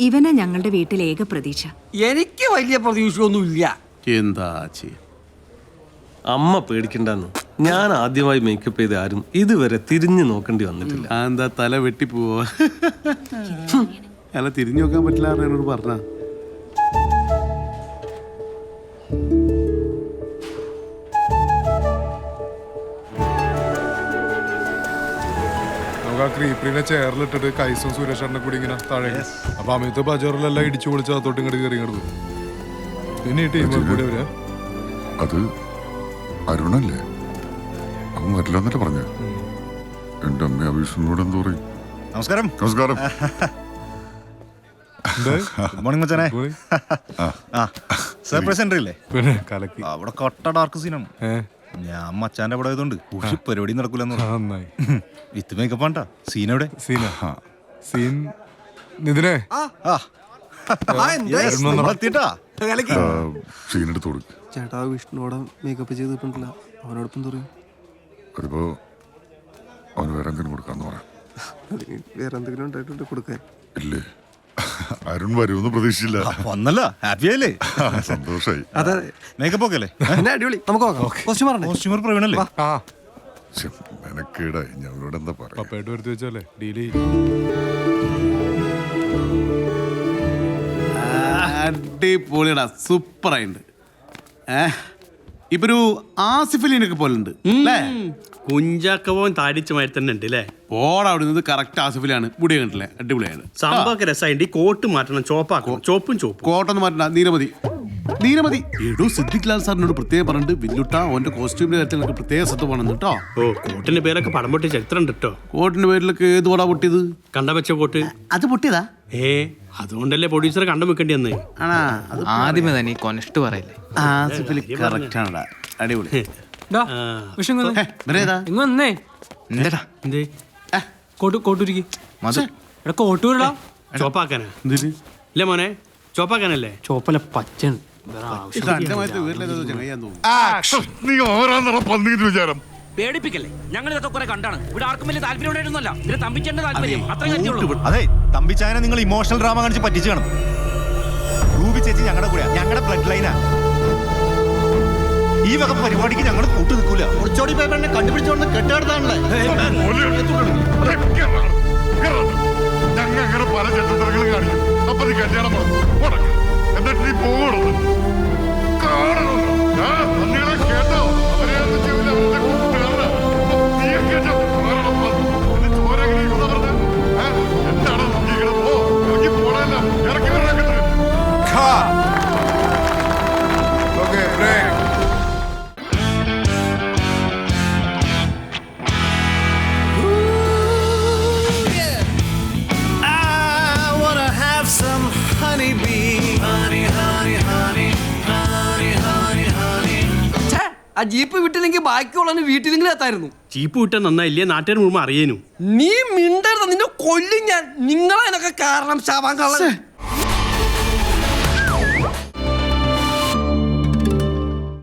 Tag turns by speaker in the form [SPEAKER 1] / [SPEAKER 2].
[SPEAKER 1] ഇവനാ ഞങ്ങളുടെ വീട്ടിലെ ഏക പ്രതീക്ഷ.
[SPEAKER 2] എനിക്ക് വലിയ പ്രതീക്ഷയൊന്നുമില്ല.
[SPEAKER 3] എന്താ
[SPEAKER 4] അമ്മ പേടിക്കണ്ടെന്ന്. ഞാൻ ആദ്യമായി മേക്കപ്പ് ചെയ്ത ആരും ഇതുവരെ തിരിഞ്ഞു നോക്കേണ്ടി വന്നിട്ടില്ല.
[SPEAKER 3] എന്താ തല വെട്ടിപ്പോവോ? അല്ല തിരിഞ്ഞു നോക്കാൻ പറ്റില്ല എന്നോട് പറഞ്ഞ.
[SPEAKER 5] ക്രീപ്പിനെ ചെയറിലിട്ടിട്ട് കൈസും സുരേഷേട്ടനെ കൂടി ഇങ്ങനെ താഴെ. അപ്പൊ അമിത് ബജാറിലെല്ലാം ഇടിച്ചു പൊളിച്ച് അതോട്ട് ഇങ്ങോട്ട് കയറി ഇങ്ങോട്ട് പോകും. പിന്നെ ഈ ടീം കൂടി വരാ.
[SPEAKER 6] അത് അരുണല്ലേ? അവൻ വരില്ലെന്നല്ലേ പറഞ്ഞു. എന്റെ അമ്മ അഭീഷണോട് എന്തോ പറയും.
[SPEAKER 7] നമസ്കാരം.
[SPEAKER 6] നമസ്കാരം.
[SPEAKER 7] മോർണിംഗ് മച്ചാനെ. സർപ്രൈസ് എൻട്രി ഇല്ലേ?
[SPEAKER 5] പിന്നെ കലക്കി.
[SPEAKER 7] അവിടെ കൊട്ട ഡാർക്ക് സീനാണ്. ഞാൻ മച്ചാന്റെ അവിടെ ആയതുകൊണ്ട് ഒരു പരിപാടി നടക്കൂലെന്ന്. വിത്ത് മേക്കപ്പ് ആണ്ടാ. സീൻ എവിടെ?
[SPEAKER 5] സീൻ നിതിനെ
[SPEAKER 6] സീൻ എടുത്ത് കൊടുക്കും.
[SPEAKER 8] ചേട്ടാ വിഷ്ണുവോടെ മേക്കപ്പ് ചെയ്തിട്ടുണ്ടല്ല, അവനോടൊപ്പം പറയും.
[SPEAKER 6] അതിപ്പോ അവന് വേറെ എന്തെങ്കിലും കൊടുക്കാന്ന് പറയാം.
[SPEAKER 8] വേറെ എന്തെങ്കിലും ഉണ്ടായിട്ടുണ്ട് കൊടുക്കാൻ?
[SPEAKER 6] ഇല്ലേ, അരുൺ വരുമെന്ന് പ്രതീക്ഷിച്ചില്ല.
[SPEAKER 7] ഒന്നല്ല, ഹാപ്പി ആയില്ലേ?
[SPEAKER 6] സന്തോഷായി.
[SPEAKER 8] അതെ,
[SPEAKER 7] മേക്കപ്പ് ഒക്കെ അല്ലേ?
[SPEAKER 8] അടിപൊളി. നമുക്ക്
[SPEAKER 7] കോസ്റ്റ്യൂമർ പ്രവീണല്ലേ?
[SPEAKER 6] മെനക്കേടായി. ഞങ്ങളോട് എന്താ പറയാ?
[SPEAKER 5] പപ്പയായിട്ട് വരുത്തി വെച്ചാലേ ഡീലി.
[SPEAKER 3] അടിപൊളിയടാ, സൂപ്പറായിട്ടുണ്ട്. ഇപ്പൊ ഒരു ആസിഫലിനൊക്കെ പോലുണ്ട് അല്ലേ?
[SPEAKER 2] കുഞ്ചാക്കവും താടിച്ചുമായി തന്നെ ഉണ്ട് അല്ലേ?
[SPEAKER 3] ഓടാ അവിടെ കറക്റ്റ് ആസിഫിലാണ്. മുടി കണ്ടില്ലേ? അടിപൊളിയാണ്.
[SPEAKER 2] സംഭവമൊക്കെ രസമായിട്ട്. കോട്ട് മാറ്റണം, ചോപ്പാക്കണം. ചോപ്പും
[SPEAKER 3] കോട്ടൊന്നും മാറ്റണ്ട, നീലമതി. എടോ സിദ്ദിഖ് ലാൽ സാറിനോട് പ്രത്യേകം പറഞ്ഞിട്ട് വില്ലുട്ട ഓന്റെ കോസ്റ്റ്യൂമിന്റെ കാര്യത്തിൽ പ്രത്യേക ശ്രദ്ധ പോകണം കേട്ടോ.
[SPEAKER 2] ഓ, കോട്ടിന്റെ പേരൊക്കെ പടം പൊട്ടിയ ചരിത്രം ഉണ്ട് കേട്ടോ.
[SPEAKER 3] കോട്ടിന്റെ പേരിലൊക്കെ ഏത് പടാ പൊട്ടിയത്?
[SPEAKER 2] കണ്ട വെച്ച കോട്ട്.
[SPEAKER 3] അത് പൊട്ടിയതാ?
[SPEAKER 2] അതുകൊണ്ടല്ലേ പ്രൊഡ്യൂസറെ കണ്ടു വെക്കേണ്ടി വന്നേ.
[SPEAKER 9] ആദ്യമേ തന്നെ കൊനിഷ്ട് പറയില്ലേ?
[SPEAKER 3] കറക്റ്റ് ആണടാ, അടിപൊളി.
[SPEAKER 2] ചോപ്പാക്കാനാ ഇല്ല മോനെ? ചോപ്പാക്കാനല്ലേ? ചോപ്പല പച്ചൻ
[SPEAKER 6] വിചാരം
[SPEAKER 10] പേടിപ്പിക്കല്ലേ? ഞങ്ങൾ ഇതൊക്കെ കുറെ കണ്ടാണ്. ഇവിടെ ആർക്കും വലിയ താല്പര്യം ഉണ്ടായിരുന്നല്ല. ഇതിന് തമ്പിച്ചേന്റെ താല്പര്യം അത്രയും.
[SPEAKER 7] അതെ, തമ്പിച്ചായനെ നിങ്ങൾ ഇമോഷണൽ ഡ്രാമ കാണിച്ച് പറ്റിച്ചു കാണും. റൂബി ചേച്ചി ഞങ്ങളുടെ കൂടെ, ഞങ്ങളുടെ ബ്ലഡ് ലൈനാ. ഈ വക പരിപാടിക്ക് ഞങ്ങൾ കൂട്ടു നിൽക്കൂല. ഒളിച്ചോടി പേപ്പറിനെ കണ്ടുപിടിച്ചോണ്ട് കെട്ടിടത്താണല്ലേ.
[SPEAKER 6] ഞങ്ങൾ അങ്ങനെ പല ചെറ്റത്തരങ്ങളും കാണിക്കും. അപ്പൊ നീ കല്യാണം എന്നിട്ട് നീ പോകണത് കേട്ടോ? എന്താണ് ഇറങ്ങി പോണല്ല, ഇറക്കി
[SPEAKER 2] ആ ജീപ്പ് വിട്ടില്ലെങ്കിൽ ബാക്കിയുള്ള വീട്ടിലെങ്കിലും എത്തായിരുന്നു. ജീപ്പ് വിട്ടാൽ നന്നായില്ലേ? നാട്ടുകാർ മുഴുവൻ അറിയാനും. നീ മിണ്ടരുത്, നിന്നെ കൊല്ലും ഞാൻ. നിങ്ങളതിനൊക്കെ കാരണം ശാപാൻ കള്ളൻ.